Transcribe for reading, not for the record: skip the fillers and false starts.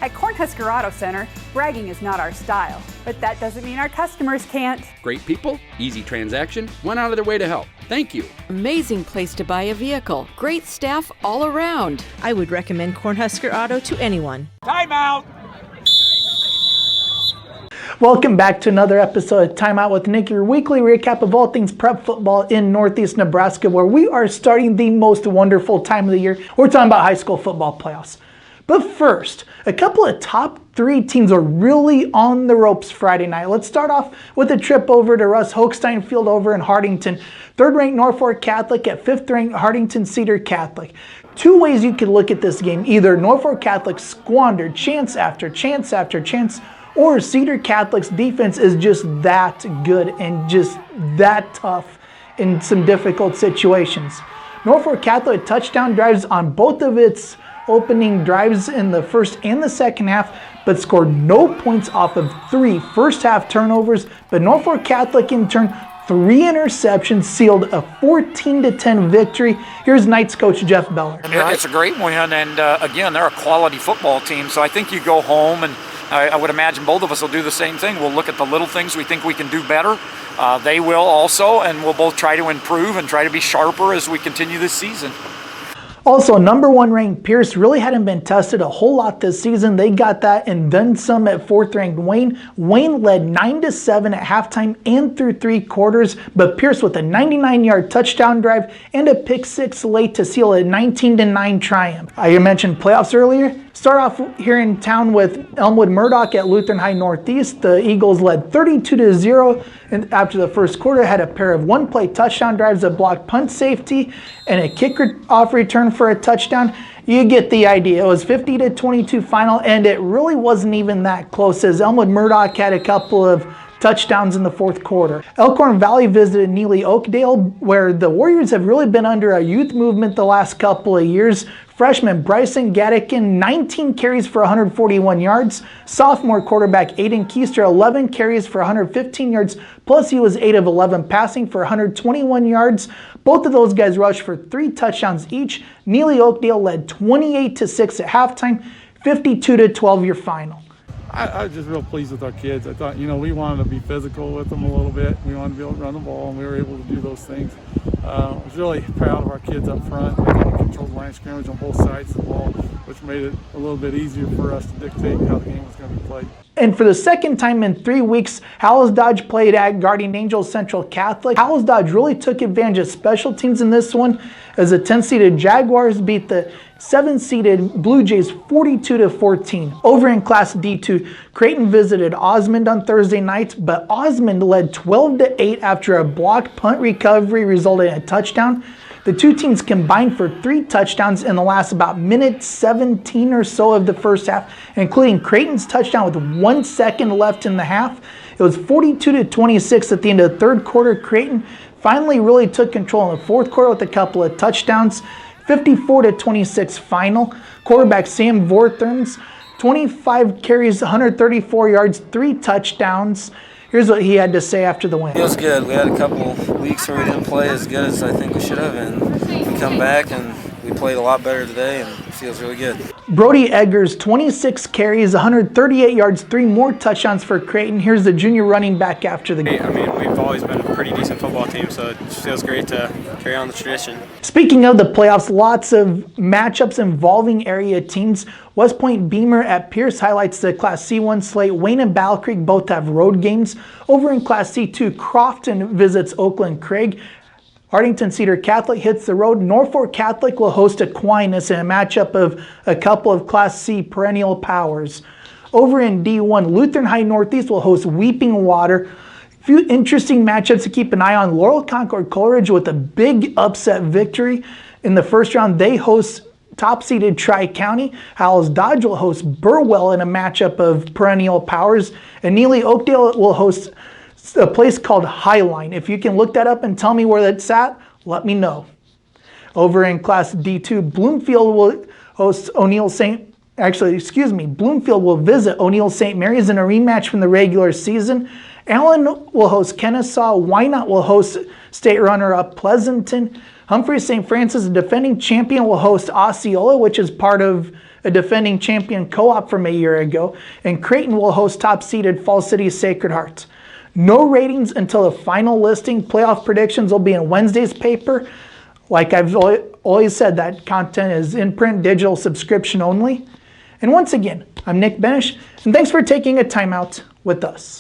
At Cornhusker Auto Center, bragging is not our style, but that doesn't mean our customers can't. Great people, easy transaction, went out of their way to help. Thank you. Amazing place to buy a vehicle. Great staff all around. I would recommend Cornhusker Auto to anyone. Time out! Welcome back to another episode of Time Out with Nick, your weekly recap of all things prep football in Northeast Nebraska, where we are starting the most wonderful time of the year. We're talking about high school football playoffs. But first, a couple of top 3 teams are really on the ropes Friday night. Let's start off with a trip over to Russ Hochstein Field over in Hartington. 3rd-ranked Norfolk Catholic at 5th-ranked Hartington Cedar Catholic. 2 ways you could look at this game. Either Norfolk Catholic squandered chance after chance after chance, or Cedar Catholic's defense is just that good and just that tough in some difficult situations. Norfolk Catholic touchdown drives on both of its opening drives in the first and the second half, but scored no points off of 3 first-half turnovers. But Norfolk Catholic, in turn, 3 interceptions sealed a 14-10 victory. Here's Knights coach Jeff Beller. It's a great win, and again, they're a quality football team, so I think you go home, and I would imagine both of us will do the same thing. We'll look at the little things we think we can do better. They will also, and we'll both try to improve and try to be sharper as we continue this season. Also, number 1 ranked Pierce really hadn't been tested a whole lot this season. They got that and then some at 4th ranked Wayne. Wayne led 9-7 at halftime and through 3 quarters, but Pierce with a 99-yard touchdown drive and a pick 6 late to seal a 19-9 triumph. I mentioned playoffs earlier. Start off here in town with Elmwood Murdoch at Lutheran High Northeast. The Eagles led 32-0 and after the first quarter, had a pair of 1-play touchdown drives, a blocked punt safety, and a kicker off return for a touchdown. You get the idea. It was 50-22 final, and it really wasn't even that close as Elmwood Murdoch had a couple of touchdowns in the 4th quarter. Elkhorn Valley visited Neligh-Oakdale, where the Warriors have really been under a youth movement the last couple of years. Freshman Bryson Gattikin, 19 carries for 141 yards. Sophomore quarterback Aiden Keister, 11 carries for 115 yards, plus he was 8 of 11 passing for 121 yards. Both of those guys rushed for 3 touchdowns each. Neligh-Oakdale led 28-6 at halftime, 52-12 your final. I was just real pleased with our kids. I thought, we wanted to be physical with them a little bit. We wanted to be able to run the ball, and we were able to do those things. I was really proud of our kids up front. We controlled the line of scrimmage on both sides of the ball, which made it a little bit easier for us to dictate how the game was going to be played. And for the second time in 3 weeks, Howells-Dodge played at Guardian Angels Central Catholic. Howells-Dodge really took advantage of special teams in this one as the 10-seeded Jaguars beat the 7-seeded Blue Jays 42-14. Over in Class D2, Creighton visited Osmond on Thursday night, but Osmond led 12-8 after a blocked punt recovery resulted in a touchdown. The 2 teams combined for 3 touchdowns in the last about minute 17 or so of the first half, including Creighton's touchdown with 1 second left in the half. It was 42-26 at the end of the 3rd quarter. Creighton finally really took control in the 4th quarter with a couple of touchdowns. 54-26 final. Quarterback Sam Vortherns, 25 carries, 134 yards, 3 touchdowns. Here's what he had to say after the win. It was good. We had a couple weeks where we didn't play as good as I think we should have, and we come back and we played a lot better today, and it feels really good. Brody Eggers, 26 carries, 138 yards, 3 more touchdowns for Creighton. Here's the junior running back after the game. I mean, we've always been a pretty decent football team, so it just feels great to carry on the tradition. Speaking of the playoffs, lots of matchups involving area teams. West Point Beamer at Pierce highlights the Class C1 slate. Wayne and Battle Creek both have road games. Over in Class C2, Crofton visits Oakland Craig. Hartington Cedar Catholic hits the road. Norfolk Catholic will host Aquinas in a matchup of a couple of Class C perennial powers. Over in D1, Lutheran High Northeast will host Weeping Water. A few interesting matchups to keep an eye on. Laurel Concord Coleridge with a big upset victory. In the first round, they host top-seeded Tri-County. Howells-Dodge will host Burwell in a matchup of perennial powers. And Neligh-Oakdale will host a place called Highline. If you can look that up and tell me where that's at, let me know. Over in Class D2, Bloomfield will host Bloomfield will visit O'Neill St. Mary's in a rematch from the regular season. Allen will host Kennesaw. Wynot will host state runner-up Pleasanton. Humphrey St. Francis, the defending champion, will host Osceola, which is part of a defending champion co-op from a year ago, and Creighton will host top-seeded Fall City Sacred Heart. No ratings until the final listing. Playoff predictions will be in Wednesday's paper. Like I've always said, that content is in print, digital, subscription only. And once again, I'm Nick Benish, and thanks for taking a time out with us.